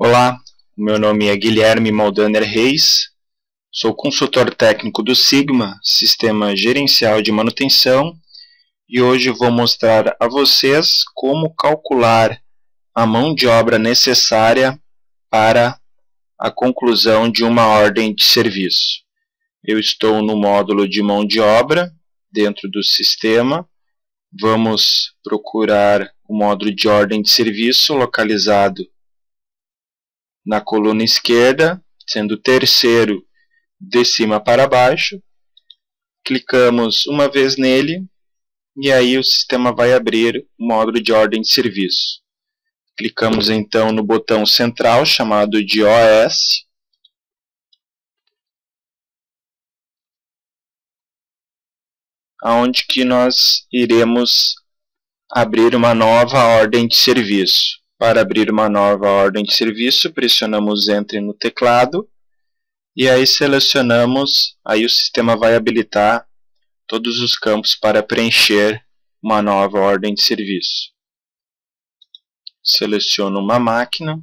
Olá, meu nome é Guilherme Maldaner Reis, sou consultor técnico do Sigma, Sistema Gerencial de Manutenção, e hoje vou mostrar a vocês como calcular a mão de obra necessária para a conclusão de uma ordem de serviço. Eu estou no módulo de mão de obra, dentro do sistema. Vamos procurar o módulo de ordem de serviço localizado na coluna esquerda, sendo o terceiro de cima para baixo. Clicamos uma vez nele e aí o sistema vai abrir o módulo de ordem de serviço. Clicamos então no botão central chamado de OS. Onde que nós iremos abrir uma nova ordem de serviço. Para abrir uma nova ordem de serviço, pressionamos Enter no teclado e aí selecionamos, aí o sistema vai habilitar todos os campos para preencher uma nova ordem de serviço. Seleciono uma máquina,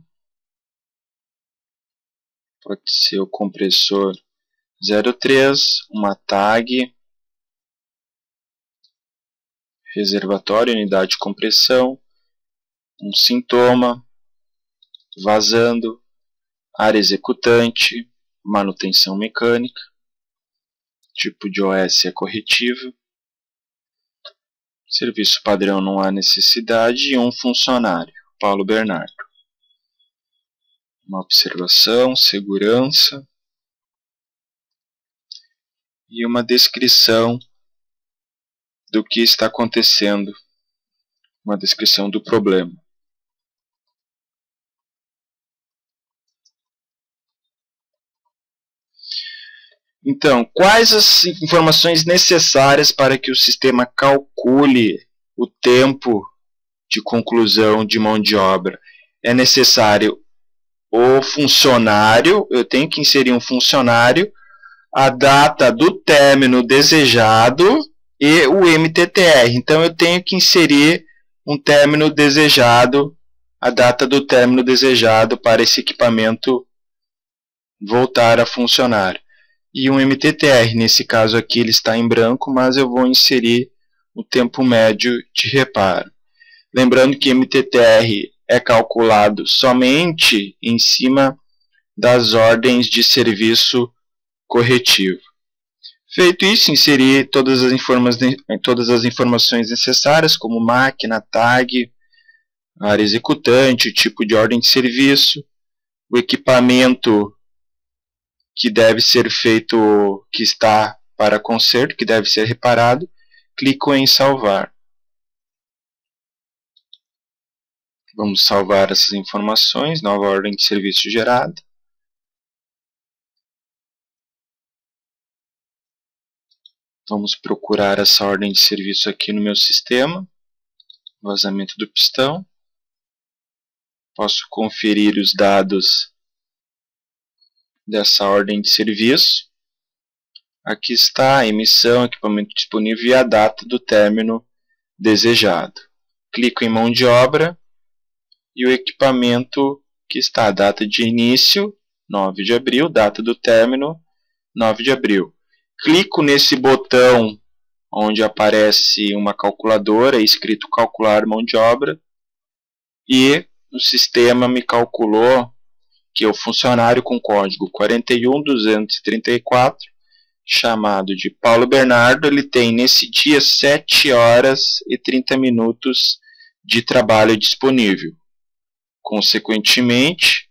pode ser o compressor 03, uma tag, reservatório, unidade de compressão, um sintoma, vazando, área executante, manutenção mecânica, tipo de OS é corretivo, serviço padrão não há necessidade e um funcionário, Paulo Bernardo. Uma observação, segurança e uma descrição do que está acontecendo, uma descrição do problema. Então, quais as informações necessárias para que o sistema calcule o tempo de conclusão de mão de obra? É necessário o funcionário, eu tenho que inserir um funcionário, a data do término desejado e o MTTR. Então, eu tenho que inserir um término desejado, a data do término desejado para esse equipamento voltar a funcionar. E um MTTR, nesse caso aqui ele está em branco, mas eu vou inserir o tempo médio de reparo. Lembrando que MTTR é calculado somente em cima das ordens de serviço corretivo. Feito isso, inserir todas as informações necessárias, como máquina, tag, área executante, o tipo de ordem de serviço, o equipamento que deve ser feito, que está para conserto, que deve ser reparado, clico em salvar. Vamos salvar essas informações, nova ordem de serviço gerada. Vamos procurar essa ordem de serviço aqui no meu sistema, vazamento do pistão. Posso conferir os dados dessa ordem de serviço. Aqui está a emissão, equipamento disponível e a data do término desejado. Clico em mão de obra e o equipamento que está a data de início, 9 de abril, data do término, 9 de abril. Clico nesse botão onde aparece uma calculadora escrito calcular mão de obra e o sistema me calculou que o funcionário com código 41234, chamado de Paulo Bernardo, ele tem nesse dia 7 horas e 30 minutos de trabalho disponível. Consequentemente,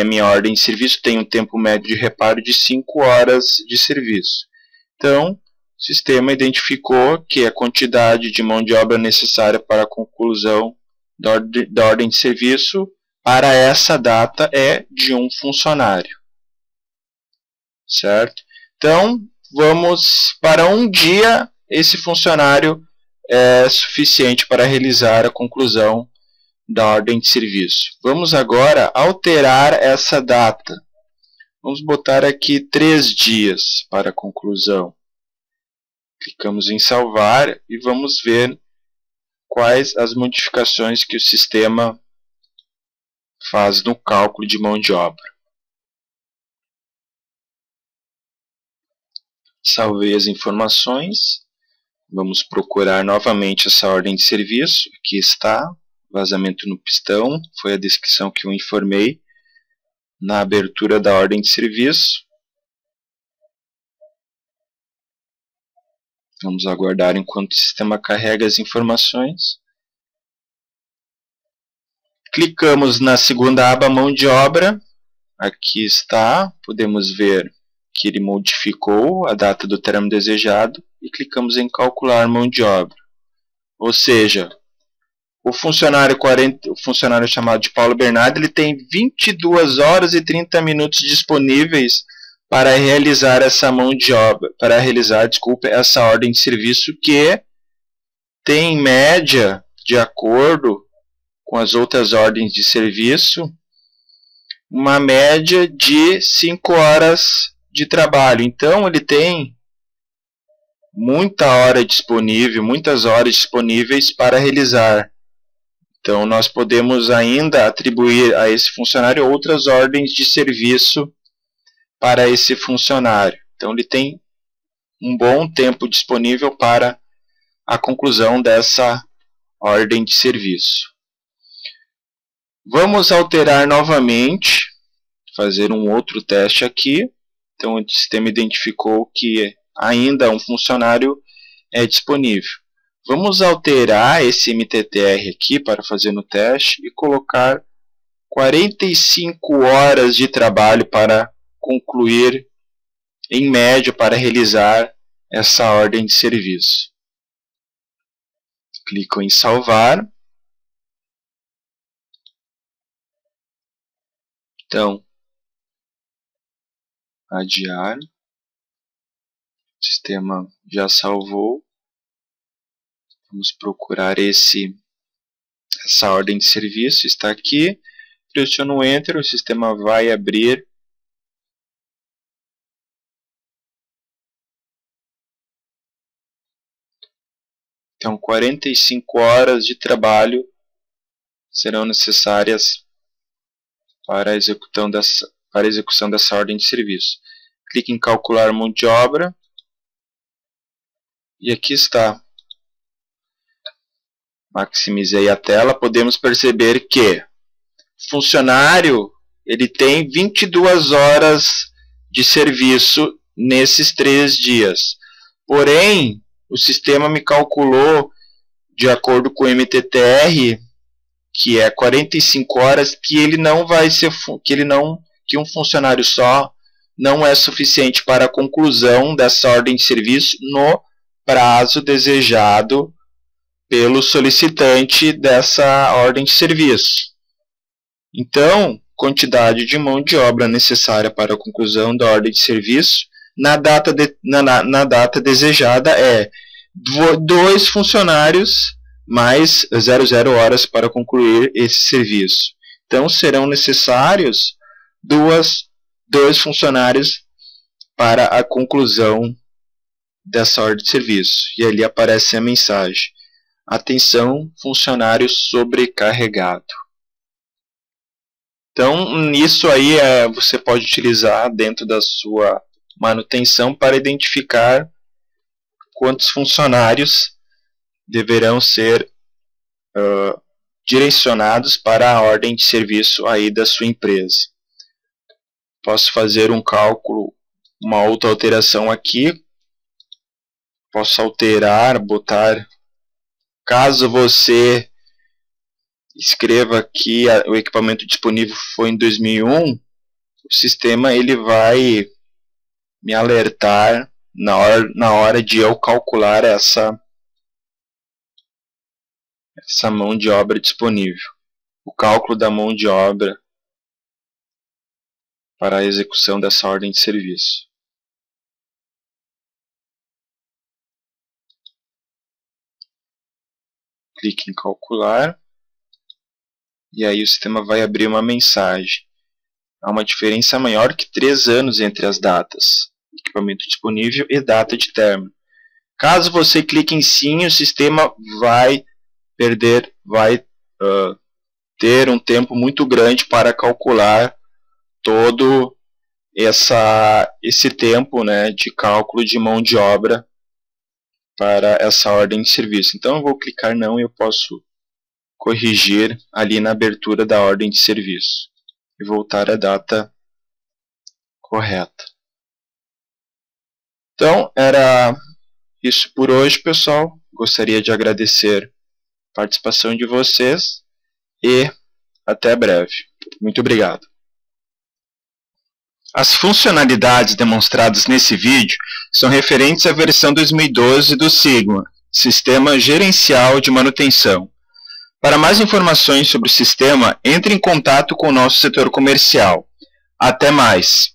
minha ordem de serviço tem um tempo médio de reparo de 5 horas de serviço. Então, o sistema identificou que a quantidade de mão de obra necessária para a conclusão da ordem de serviço para essa data é de um funcionário. Certo? Então, vamos para um dia, esse funcionário é suficiente para realizar a conclusão da ordem de serviço. Vamos agora alterar essa data. Vamos botar aqui 3 dias para a conclusão. Clicamos em salvar e vamos ver quais as modificações que o sistema faz no cálculo de mão de obra. Salvei as informações. Vamos procurar novamente essa ordem de serviço. Aqui está, vazamento no pistão, foi a descrição que eu informei na abertura da ordem de serviço. Vamos aguardar enquanto o sistema carrega as informações. Clicamos na segunda aba mão de obra. Aqui está, podemos ver que ele modificou a data do termo desejado e clicamos em calcular mão de obra. Ou seja, o funcionário chamado de Paulo Bernardo, ele tem 22 horas e 30 minutos disponíveis para realizar essa mão de obra, essa ordem de serviço que tem em média, de acordo com as outras ordens de serviço, uma média de 5 horas de trabalho. Então ele tem muitas horas disponíveis para realizar. Então nós podemos ainda atribuir a esse funcionário outras ordens de serviço para esse funcionário. Então ele tem um bom tempo disponível para a conclusão dessa ordem de serviço. Vamos alterar novamente, fazer um outro teste aqui. Então o sistema identificou que ainda um funcionário é disponível. Vamos alterar esse MTTR aqui para fazer no teste e colocar 45 horas de trabalho para concluir, em média, para realizar essa ordem de serviço. Clico em salvar. Então, adiar. O sistema já salvou. Vamos procurar essa ordem de serviço. Está aqui. Pressiono Enter, o sistema vai abrir. Então, 45 horas de trabalho serão necessárias para a execução dessa ordem de serviço. Clique em calcular mão de obra. E aqui está. Maximizei a tela. Podemos perceber que o funcionário ele tem 22 horas de serviço nesses 3 dias. Porém, o sistema me calculou, de acordo com o MTTR, que é 45 horas, que um funcionário só não é suficiente para a conclusão dessa ordem de serviço no prazo desejado pelo solicitante dessa ordem de serviço. Então, quantidade de mão de obra necessária para a conclusão da ordem de serviço na data desejada é 2 funcionários mais 00 horas para concluir esse serviço. Então, serão necessários 2 funcionários para a conclusão dessa ordem de serviço. E ali aparece a mensagem: atenção, funcionário sobrecarregado. Então, isso aí você pode utilizar dentro da sua manutenção para identificar quantos funcionários deverão ser direcionados para a ordem de serviço aí da sua empresa. Posso fazer um cálculo, uma outra alteração aqui. Posso alterar, botar, caso você escreva que o equipamento disponível foi em 2001, o sistema ele vai me alertar na hora de eu calcular essa mão de obra disponível. O cálculo da mão de obra para a execução dessa ordem de serviço. Clique em calcular. E aí o sistema vai abrir uma mensagem. Há uma diferença maior que 3 anos entre as datas. Equipamento disponível e data de término. Caso você clique em sim, o sistema vai ter ter um tempo muito grande para calcular todo esse tempo, né, de cálculo de mão de obra para essa ordem de serviço. Então eu vou clicar não e eu posso corrigir ali na abertura da ordem de serviço e voltar à data correta. Então era isso por hoje, pessoal. Gostaria de agradecer a participação de vocês e até breve. Muito obrigado. As funcionalidades demonstradas nesse vídeo são referentes à versão 2012 do Sigma, Sistema Gerencial de Manutenção. Para mais informações sobre o sistema, entre em contato com o nosso setor comercial. Até mais!